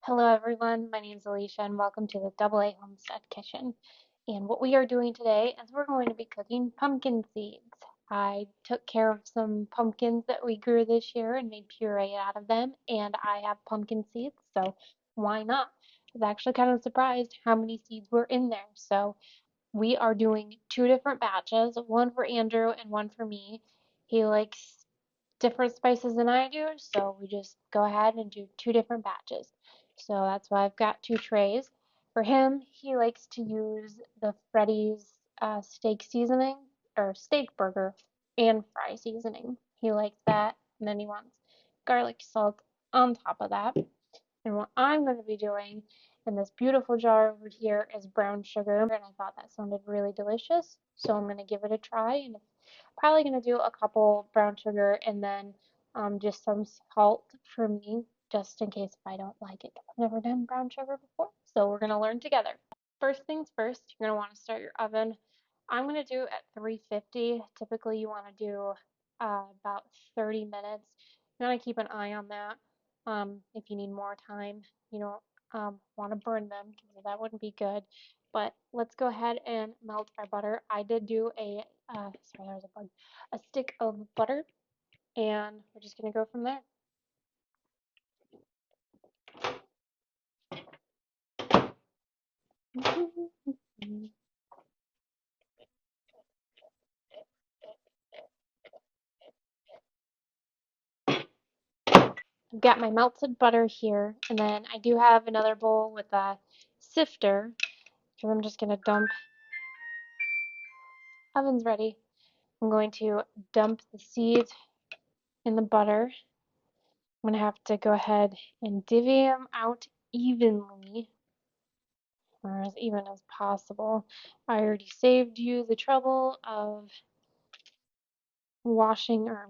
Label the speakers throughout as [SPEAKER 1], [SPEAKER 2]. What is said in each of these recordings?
[SPEAKER 1] Hello everyone, my name is Alicia and welcome to the Double A Homestead Kitchen. And what we are doing today is we're going to be cooking pumpkin seeds. I took care of some pumpkins that we grew this year and made puree out of them, and I have pumpkin seeds, so why not? I was actually kind of surprised how many seeds were in there. So we are doing two different batches, one for Andrew and one for me. He likes different spices than I do, so we just go ahead and do two different batches. So that's why I've got two trays. For him, he likes to use the Freddy's steak seasoning, or steak burger, and fry seasoning. He likes that, and then he wants garlic salt on top of that. And what I'm going to be doing in this beautiful jar over here is brown sugar, and I thought that sounded really delicious, so I'm going to give it a try, and probably going to do a couple brown sugar and then just some salt for me, just in case if I don't like it, 'cause I've never done brown sugar before, so we're going to learn together. First things first, you're going to want to start your oven. I'm going to do at 350. Typically, you want to do about 30 minutes. You want to keep an eye on that. If you need more time, you don't want to burn them because that wouldn't be good. But let's go ahead and melt our butter. I did do sorry, there was a bug, a stick of butter, and we're just going to go from there. I've got my melted butter here, and then I do have another bowl with a sifter, because I'm just going to dump. Oven's ready. I'm going to dump the seeds in the butter. I'm going to have to go ahead and divvy them out evenly, or as even as possible. I already saved you the trouble of washing or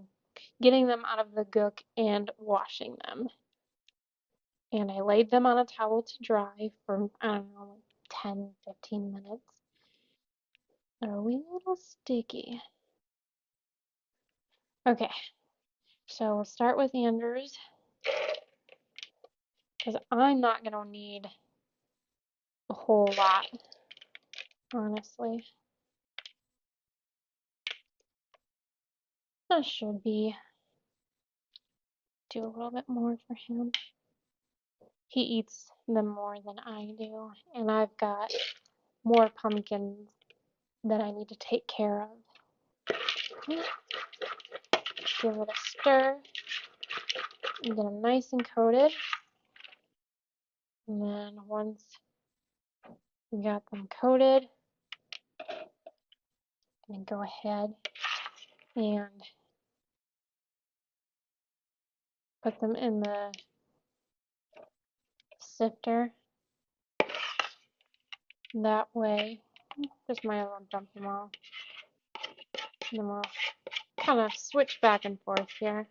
[SPEAKER 1] getting them out of the gook and washing them. And I laid them on a towel to dry for, I don't know, 10, 15 minutes. They're a wee little sticky. Okay, so we'll start with Andrew's, because I'm not going to need a whole lot, honestly. That should be. Do a little bit more for him. He eats them more than I do, and I've got more pumpkins that I need to take care of. Give it a stir and get them nice and coated. And then once we got them coated, I'm going to go ahead and put them in the sifter. That way, just might as well dump them all. And then we'll kind of switch back and forth here.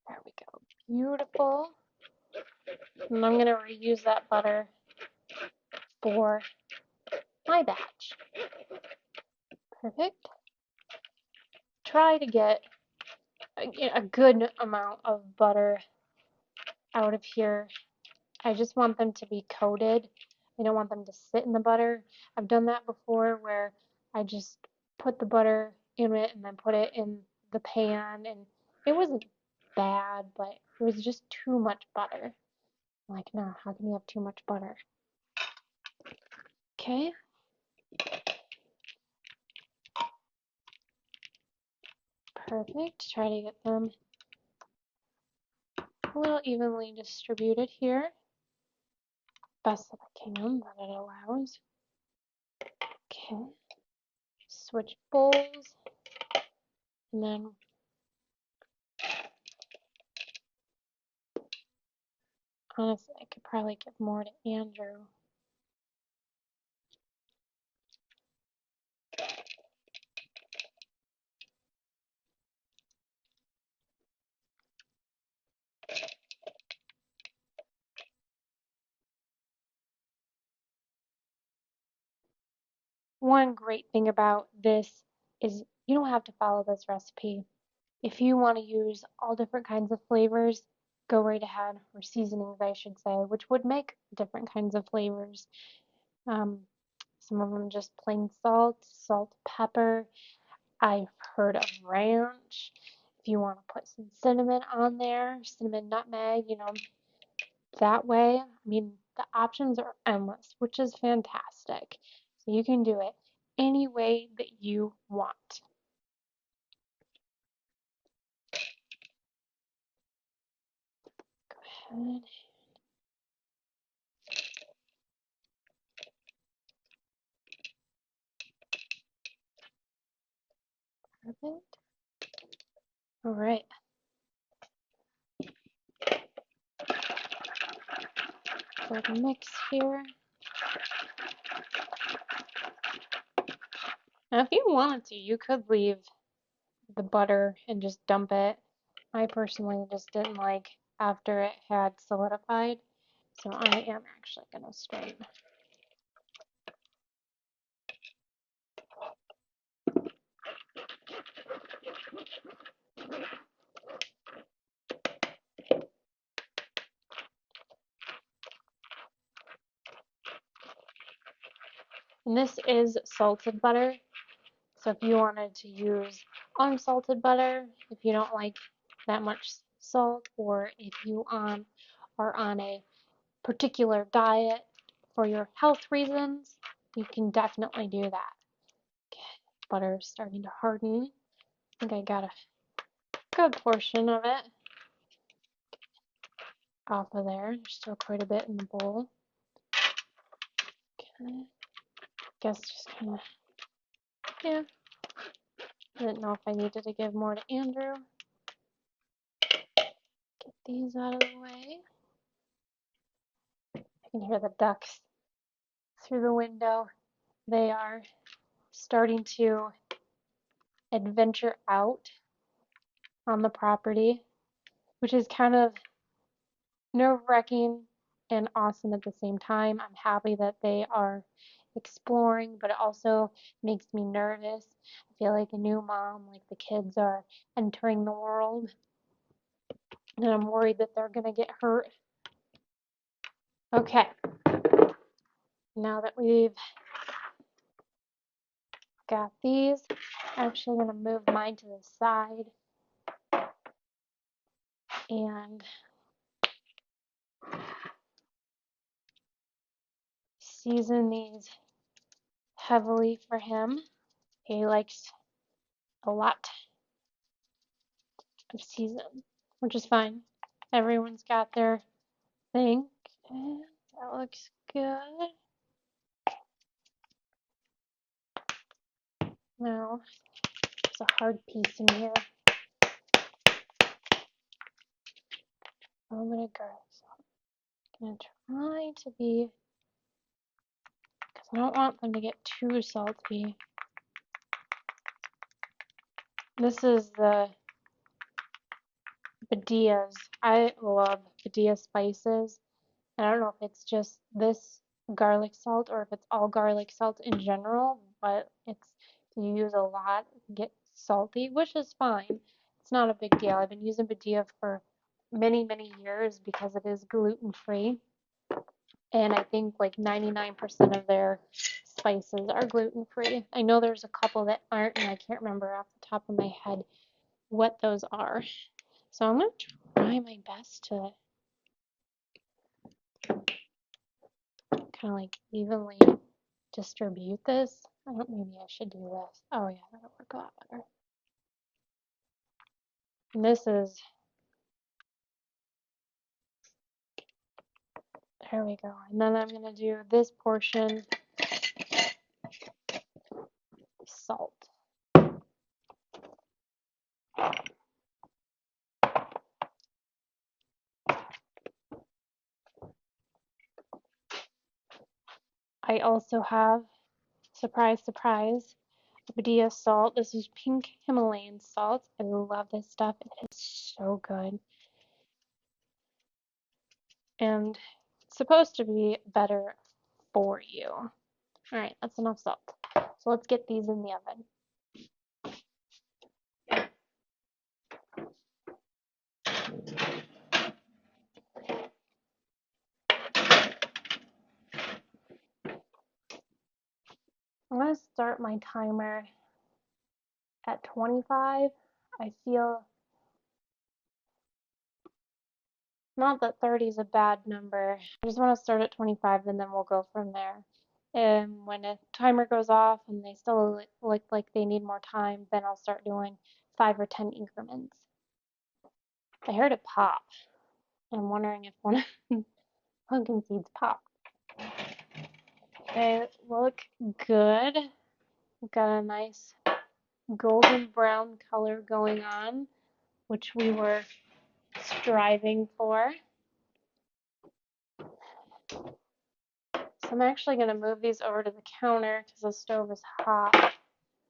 [SPEAKER 1] There we go. Beautiful. And I'm going to reuse that butter for my batch. Perfect. Try to get a good amount of butter out of here. I just want them to be coated. I don't want them to sit in the butter. I've done that before where I just put the butter in it and then put it in the pan, and it wasn't bad, but it was just too much butter. I'm like, no, how can you have too much butter? Okay. Perfect. Try to get them a little evenly distributed here. Best that I can, that it allows. Okay. Switch bowls. And then honestly, I could probably give more to Andrew. One great thing about this is you don't have to follow this recipe. If you want to use all different kinds of flavors, go right ahead, or seasonings, I should say, which would make different kinds of flavors. Some of them just plain salt, pepper. I've heard of ranch. If you want to put some cinnamon on there, cinnamon, nutmeg, that way. I mean, the options are endless, which is fantastic. So you can do it any way that you want. Go ahead. Perfect. All right. So the mix here. Now, if you wanted to, you could leave the butter and just dump it. I personally just didn't like after it had solidified, so I am actually going to strain. And this is salted butter, so if you wanted to use unsalted butter, if you don't like that much salt, or if you are on a particular diet for your health reasons, you can definitely do that. Okay, butter is starting to harden. I think I got a good portion of it off of there. There's still quite a bit in the bowl. Okay, guess just kind of, yeah. I didn't know if I needed to give more to Andrew. Get these out of the way. I can hear the ducks through the window. They are starting to adventure out on the property, which is kind of nerve-wracking and awesome at the same time. I'm happy that they are exploring, but it also makes me nervous. I feel like a new mom, like the kids are entering the world, and I'm worried that they're gonna get hurt. Okay, now that we've got these, I'm actually gonna move mine to the side and season these heavily for him. He likes a lot of season, which is fine. Everyone's got their thing. Okay, that looks good. Now, there's a hard piece in here. I'm gonna garlic salt. I'm gonna try to be, because I don't want them to get too salty. This is the Badia's. I love Badia spices. I don't know if it's just this garlic salt or if it's all garlic salt in general, but it's, you use a lot, get salty, which is fine. It's not a big deal. I've been using Badia for many, many years because it is gluten-free. And I think like 99% of their spices are gluten-free. I know there's a couple that aren't, and I can't remember off the top of my head what those are. So I'm going to try my best to kind of like evenly distribute this. I don't, maybe I should do this. Oh yeah, that'll work a lot better. And this is, there we go. And then I'm gonna do this portion salt. I also have, surprise, surprise, Badia salt. This is pink Himalayan salt. I love this stuff. It is so good. And it's supposed to be better for you. All right, that's enough salt. So let's get these in the oven. I'm gonna start my timer at 25. I feel not that 30 is a bad number. I just want to start at 25 and then we'll go from there. And when a timer goes off and they still look like they need more time, then I'll start doing 5 or 10 increments. I heard it pop. I'm wondering if one of the pumpkin seeds popped. They look good. We've got a nice golden brown color going on, which we were striving for. So I'm actually going to move these over to the counter because the stove is hot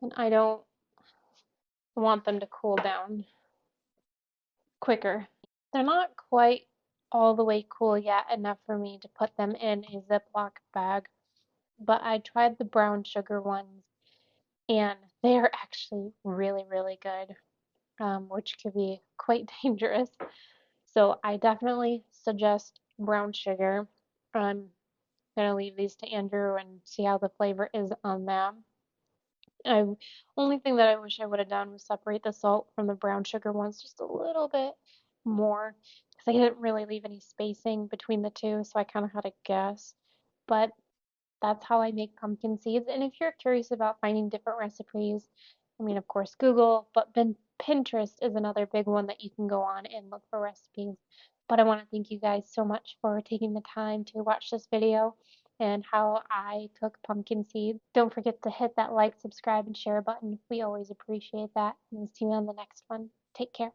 [SPEAKER 1] and I don't want them to cool down quicker. They're not quite all the way cool yet, enough for me to put them in a Ziploc bag, but I tried the brown sugar ones and they are actually really, really good, which could be quite dangerous. So I definitely suggest brown sugar. I'm gonna leave these to Andrew and see how the flavor is on them. I only thing that I wish I would have done was separate the salt from the brown sugar ones just a little bit more because I didn't really leave any spacing between the two, so I kind of had to guess. But that's how I make pumpkin seeds. And if you're curious about finding different recipes, I mean, of course, Google, but Pinterest is another big one that you can go on and look for recipes. But I want to thank you guys so much for taking the time to watch this video and how I cook pumpkin seeds. Don't forget to hit that like, subscribe, and share button. We always appreciate that. And we'll see you on the next one. Take care.